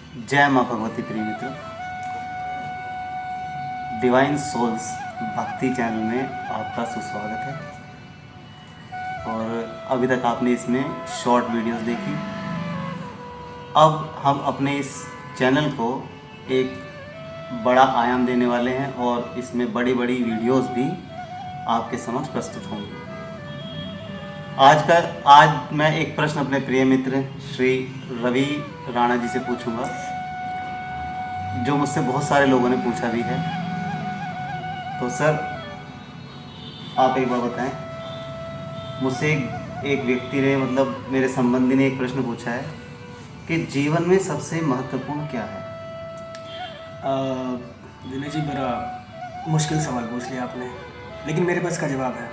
जय माँ भगवती प्रिय मित्रों। डिवाइन सोल्स भक्ति चैनल में आपका सुस्वागत है। और अभी तक आपने इसमें शॉर्ट वीडियोस देखी। अब हम अपने इस चैनल को एक बड़ा आयाम देने वाले हैं और इसमें बड़ी बड़ी वीडियोस भी आपके समक्ष प्रस्तुत होंगी। आज मैं एक प्रश्न अपने प्रिय मित्र श्री रवि राणा जी से पूछूंगा, जो मुझसे बहुत सारे लोगों ने पूछा भी है। तो सर, आप एक बार बताएं, मुझसे एक व्यक्ति ने मेरे संबंधी ने एक प्रश्न पूछा है कि जीवन में सबसे महत्वपूर्ण क्या है। विनय जी, बड़ा मुश्किल सवाल पूछ लिया आपने, लेकिन मेरे पास का जवाब है।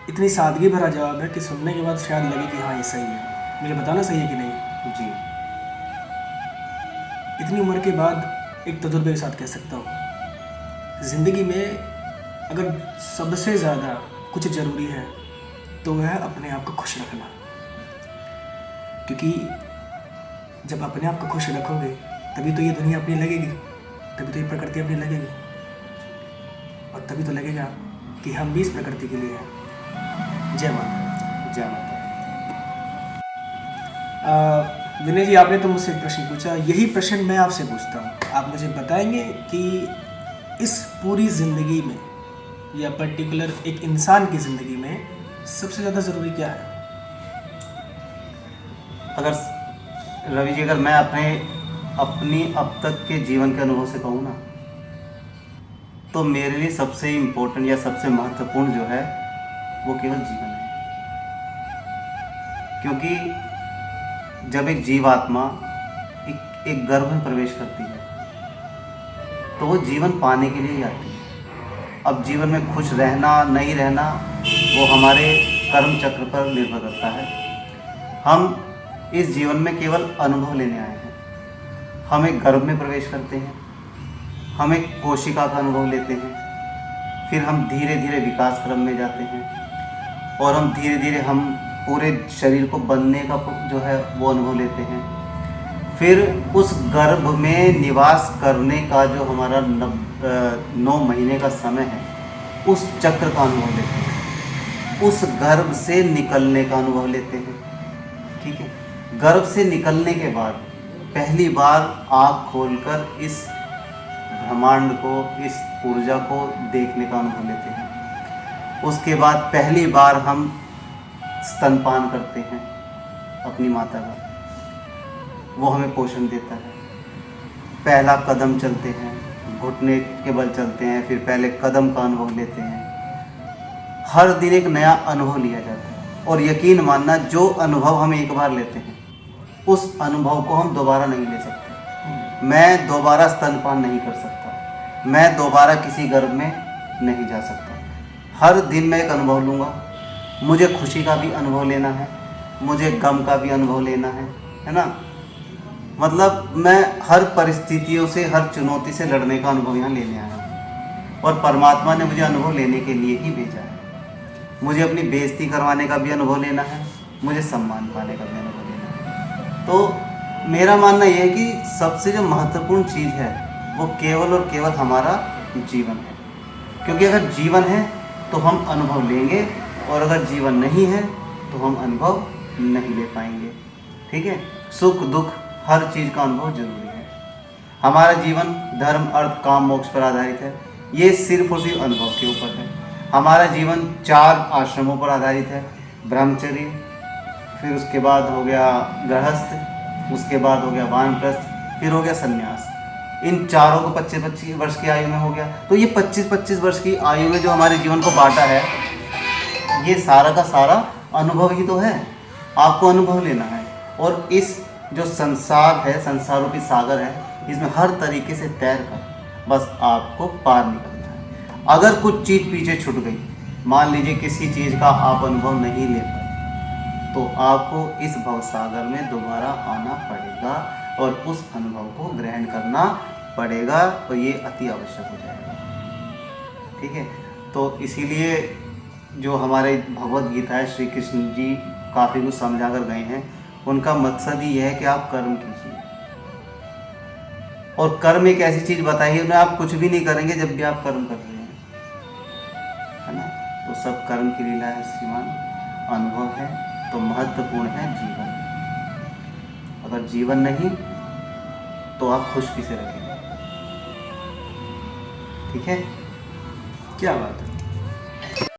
इतनी सादगी भरा जवाब है कि सुनने के बाद शायद लगे कि हाँ ये सही है। मुझे बताना सही है कि नहीं? जी। इतनी उम्र के बाद एक तजुर्बे के साथ कह सकता हूँ, ज़िंदगी में अगर सबसे ज़्यादा कुछ ज़रूरी है तो वह है अपने आप को खुश रखना। क्योंकि जब अपने आप को खुश रखोगे तभी तो ये दुनिया अपनी लगेगी, तभी तो ये प्रकृति अपनी लगेगी, और तभी तो लगेगा कि हम भी इस प्रकृति के लिए हैं। जय माता। जय माता। विनय जी, आपने तो मुझसे एक प्रश्न पूछा, यही प्रश्न मैं आपसे पूछता हूँ। आप मुझे बताएंगे कि इस पूरी ज़िंदगी में या पर्टिकुलर एक इंसान की ज़िंदगी में सबसे ज़्यादा ज़रूरी क्या है? अगर रवि जी, अगर मैं अपनी अब तक के जीवन के अनुभव से कहूँ ना, तो मेरे लिए सबसे इम्पोर्टेंट या सबसे महत्वपूर्ण जो है वो केवल जीवन है। क्योंकि जब एक जीवात्मा एक गर्भ में प्रवेश करती है तो वो जीवन पाने के लिए ही आती है। अब जीवन में खुश रहना नहीं रहना वो हमारे कर्म चक्र पर निर्भर करता है। हम इस जीवन में केवल अनुभव लेने आए हैं। हम एक गर्भ में प्रवेश करते हैं, हम एक कोशिका का अनुभव लेते हैं, फिर हम धीरे धीरे विकास क्रम में जाते हैं और हम धीरे धीरे हम पूरे शरीर को बनने का जो है वो अनुभव लेते हैं। फिर उस गर्भ में निवास करने का जो हमारा 9 महीने का समय है, उस चक्र का अनुभव लेते हैं। उस गर्भ से निकलने का अनुभव लेते हैं। ठीक है, गर्भ से निकलने के बाद पहली बार आँख खोलकर इस ब्रह्मांड को, इस ऊर्जा को देखने का अनुभव लेते हैं। उसके बाद पहली बार हम स्तनपान करते हैं अपनी माता का, वो हमें पोषण देता है। पहला कदम चलते हैं, घुटने के बल चलते हैं, फिर पहले कदम का अनुभव लेते हैं। हर दिन एक नया अनुभव लिया जाता है और यकीन मानना, जो अनुभव हम एक बार लेते हैं उस अनुभव को हम दोबारा नहीं ले सकते। मैं दोबारा स्तनपान नहीं कर सकता, मैं दोबारा किसी गर्भ में नहीं जा सकता। हर दिन मैं एक अनुभव लूँगा। मुझे खुशी का भी अनुभव लेना है, मुझे गम का भी अनुभव लेना है ना। मैं हर परिस्थितियों से, हर चुनौती से लड़ने का अनुभव यहाँ लेने आया हूँ और परमात्मा ने मुझे अनुभव लेने के लिए ही भेजा है। मुझे अपनी बेइज्जती करवाने का भी अनुभव लेना है, मुझे सम्मान पाने का भी अनुभव लेना है। तो मेरा मानना यह है कि सबसे जो महत्वपूर्ण चीज़ है वो केवल और केवल हमारा जीवन है। क्योंकि अगर जीवन है तो हम अनुभव लेंगे, और अगर जीवन नहीं है तो हम अनुभव नहीं ले पाएंगे। ठीक है, सुख दुख हर चीज़ का अनुभव जरूरी है। हमारा जीवन धर्म अर्थ काम मोक्ष पर आधारित है, ये सिर्फ और सिर्फ अनुभव के ऊपर है। हमारा जीवन 4 आश्रमों पर आधारित है, ब्रह्मचर्य, फिर उसके बाद हो गया गृहस्थ, उसके बाद हो गया वानप्रस्थ, फिर हो गया संन्यास। इन चारों को 25-25 वर्ष की आयु में हो गया। तो ये 25-25 वर्ष की आयु में जो हमारे जीवन को बांटा है, ये सारा का सारा अनुभव ही तो है। आपको अनुभव लेना है और इस जो संसार है, संसार रूपी सागर है, इसमें हर तरीके से तैर कर बस आपको पार निकलना है। अगर कुछ चीज़ पीछे छूट गई, मान लीजिए किसी चीज़ का आप अनुभव नहीं ले पाए, तो आपको इस भवसागर में दोबारा आना पड़ेगा और उस अनुभव को ग्रहण करना पड़ेगा, और ये अति आवश्यक हो जाएगा। ठीक है, तो इसीलिए जो हमारे भगवत गीता है, श्री कृष्ण जी काफ़ी कुछ समझा कर गए हैं उनका मकसद ही है कि आप कर्म कीजिए। और कर्म एक ऐसी चीज़ बताई है, उन्हें आप कुछ भी नहीं करेंगे जब भी आप कर्म कर रहे हैं, है ना। तो सब कर्म की लीला है श्रीमान, अनुभव है। तो महत्वपूर्ण है जीवन। अगर जीवन नहीं तो आप खुश किसे रखेंगे? ठीक है। क्या बात है।